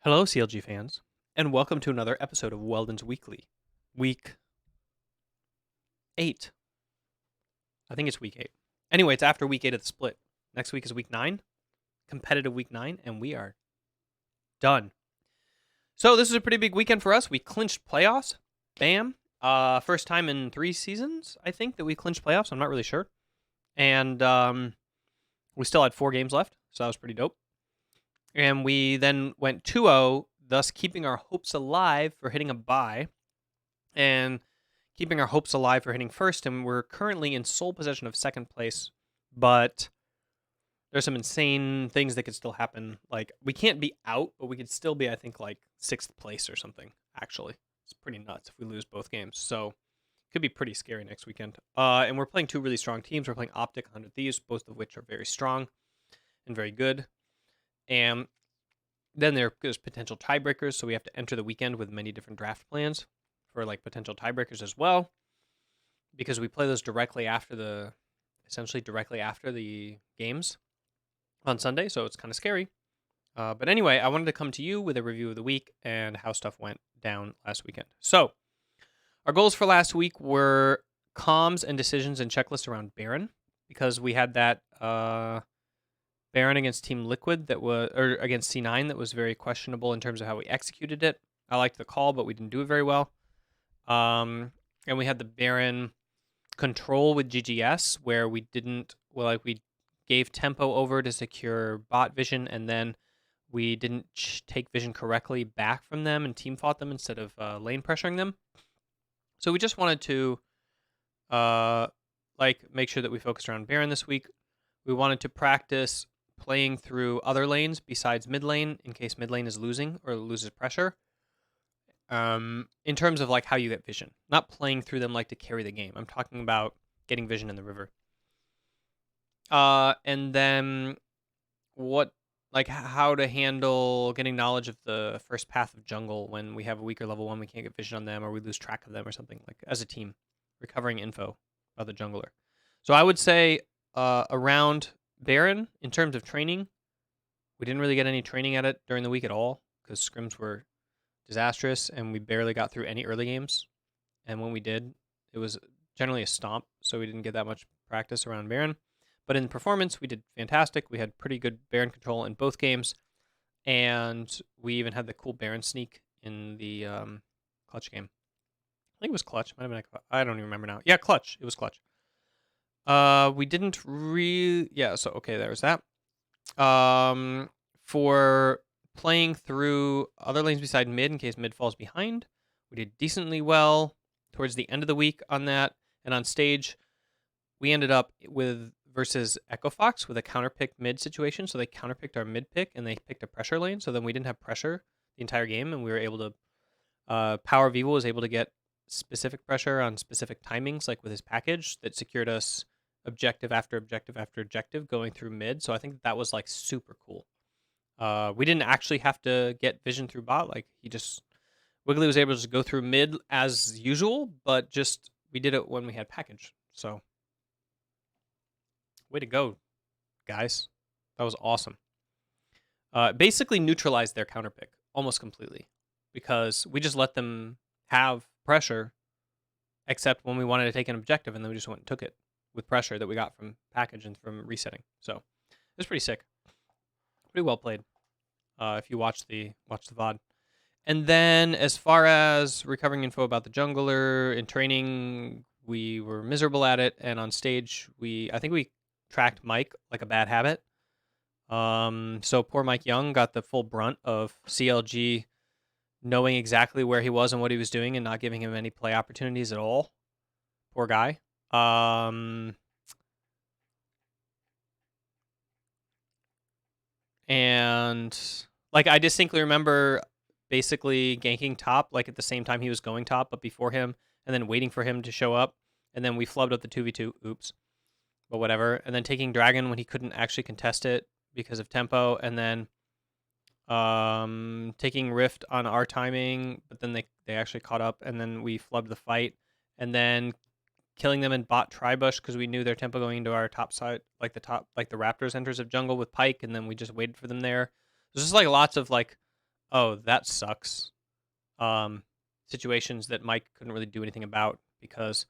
Hello, CLG fans, and welcome to another episode of Weldon's Weekly. Week 8. I think it's week 8. Anyway, it's after week 8 of the split. Next week is week 9, competitive week 9, and we are done. So this is a pretty big weekend for us. We clinched playoffs. Bam. First time in 3 seasons, I think, that we clinched playoffs. I'm not really sure. And we still had 4 games left, so that was pretty dope. And we then went 2-0, thus keeping our hopes alive for hitting a bye and keeping our hopes alive for hitting first. And we're currently in sole possession of second place, but there's some insane things that could still happen. Like, we can't be out, but we could still be, I think, like 6th place or something, actually. It's pretty nuts if we lose both games. So it could be pretty scary next weekend. And we're playing 2 really strong teams. We're playing Optic and 100 Thieves, both of which are very strong and very good. And then there's potential tiebreakers, so we have to enter the weekend with many different draft plans for like potential tiebreakers as well, because we play those essentially directly after the games on Sunday, so it's kind of scary. But anyway, I wanted to come to you with a review of the week and how stuff went down last weekend. So our goals for last week were comms and decisions and checklists around Baron, because we had that Baron against Team Liquid or against C9 that was very questionable in terms of how we executed it. I liked the call, but we didn't do it very well. And we had the Baron control with GGS where we gave tempo over to secure bot vision, and then we didn't take vision correctly back from them and team fought them instead of lane pressuring them. So we just wanted to make sure that we focused around Baron this week. We wanted to practice playing through other lanes besides mid lane in case mid lane is losing or loses pressure. In terms of like how you get vision, not playing through them like to carry the game. I'm talking about getting vision in the river. And then how to handle getting knowledge of the first path of jungle when we have a weaker level 1, we can't get vision on them or we lose track of them or something, like as a team, recovering info about the jungler. So I would say around Baron, in terms of training, we didn't really get any training at it during the week at all because scrims were disastrous and we barely got through any early games. And when we did, it was generally a stomp, so we didn't get that much practice around Baron. But in performance, we did fantastic. We had pretty good Baron control in both games, and we even had the cool Baron sneak in the clutch game. I think it was clutch. Might have been. I don't even remember now. Yeah, clutch. It was clutch. We didn't so okay, there's that. For playing through other lanes beside mid in case mid falls behind, we did decently well towards the end of the week on that. And on stage, we ended up versus Echo Fox with a counterpick mid situation. So they counterpicked our mid pick and they picked a pressure lane. So then we didn't have pressure the entire game, and we were able to Power Vivo was able to get specific pressure on specific timings, like with his package that secured us objective after objective after objective going through mid. So I think that was like super cool. We didn't actually have to get vision through bot. Like Wiggly was able to just go through mid as usual, but just we did it when we had package. So way to go, guys. That was awesome. Basically neutralized their counter pick almost completely because we just let them have pressure except when we wanted to take an objective, and then we just went and took it with pressure that we got from package and from resetting. So it was pretty sick. Pretty well played. If you watch the VOD. And then as far as recovering info about the jungler in training, we were miserable at it, and on stage I think we tracked Mike like a bad habit. So poor Mike Young got the full brunt of CLG knowing exactly where he was and what he was doing and not giving him any play opportunities at all. Poor guy. And like I distinctly remember basically ganking top like at the same time he was going top, but before him, and then waiting for him to show up, and then we flubbed up the 2v2. Oops. But whatever. And then taking Dragon when he couldn't actually contest it because of tempo, and then taking Rift on our timing, but then they actually caught up, and then we flubbed the fight, and then killing them in bot Tribush because we knew their tempo going into our top side, like the Raptors enters of jungle with Pike, and then we just waited for them there. There's just like lots of like Oh, that sucks. Situations that Mike couldn't really do anything about because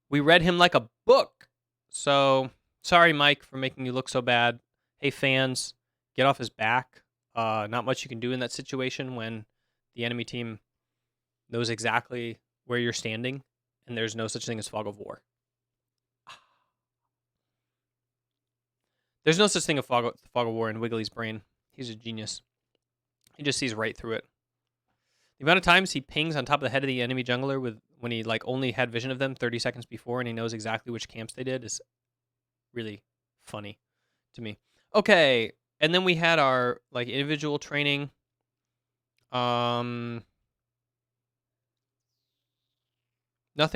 we read him like a book. So sorry, Mike, for making you look so bad. Hey, fans, get off his back. Not much you can do in that situation when the enemy team knows exactly where you're standing, and there's no such thing as fog of war. There's no such thing as fog of war in Wiggly's brain. He's a genius. He just sees right through it. The amount of times he pings on top of the head of the enemy jungler when he like only had vision of them 30 seconds before and he knows exactly which camps they did is really funny to me. Okay, and then we had our like individual training. Nothing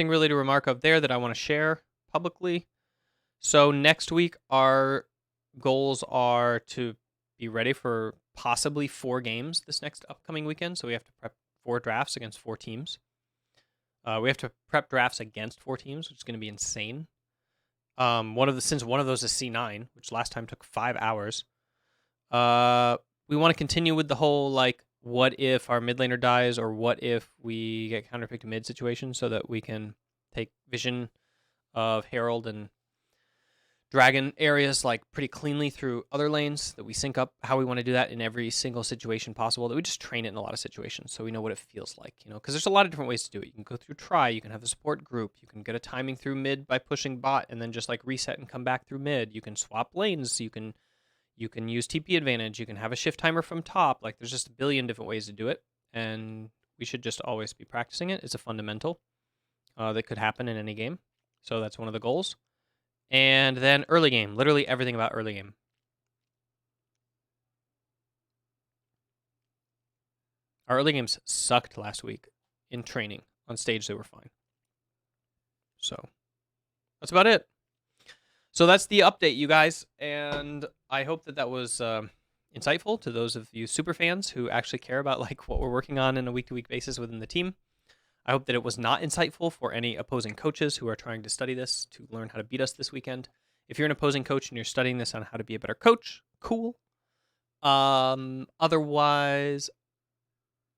really to remark of there that I want to share publicly. So next week our goals are to be ready for possibly 4 games this next upcoming weekend. So we have to prep 4 drafts against 4 teams. We have to prep drafts against 4 teams, which is going to be insane. Since one of those is C9, which last time took 5 hours. We want to continue with the whole like, what if our mid laner dies, or what if we get counterpicked mid situation, so that we can take vision of Herald and Dragon areas like pretty cleanly through other lanes, that we sync up how we want to do that in every single situation possible, that we just train it in a lot of situations so we know what it feels like, because there's a lot of different ways to do it. You can go through try, you can have a support group, you can get a timing through mid by pushing bot and then just like reset and come back through mid. You can swap lanes, you can use TP advantage, you can have a shift timer from top. Like there's just a billion different ways to do it, and we should just always be practicing it. It's a fundamental that could happen in any game. So that's one of the goals. And then early game, literally everything about early game. Our early games sucked last week in training. On stage, they were fine. So that's about it. So that's the update, you guys. And I hope that was insightful to those of you super fans who actually care about like what we're working on a week-to-week basis within the team. I hope that it was not insightful for any opposing coaches who are trying to study this to learn how to beat us this weekend. If you're an opposing coach and you're studying this on how to be a better coach, cool. Otherwise,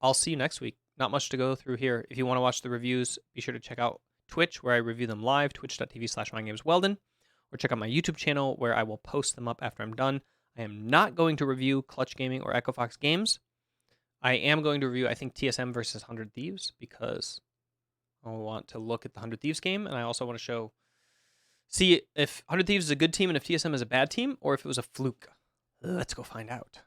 I'll see you next week. Not much to go through here. If you want to watch the reviews, be sure to check out Twitch, where I review them live, twitch.tv/MyGamesWeldon, or check out my YouTube channel, where I will post them up after I'm done. I am not going to review Clutch Gaming or Echo Fox games. I am going to review, I think, TSM versus 100 Thieves, because I want to look at the 100 Thieves game, and I also want to see if 100 Thieves is a good team and if TSM is a bad team, or if it was a fluke. Let's go find out.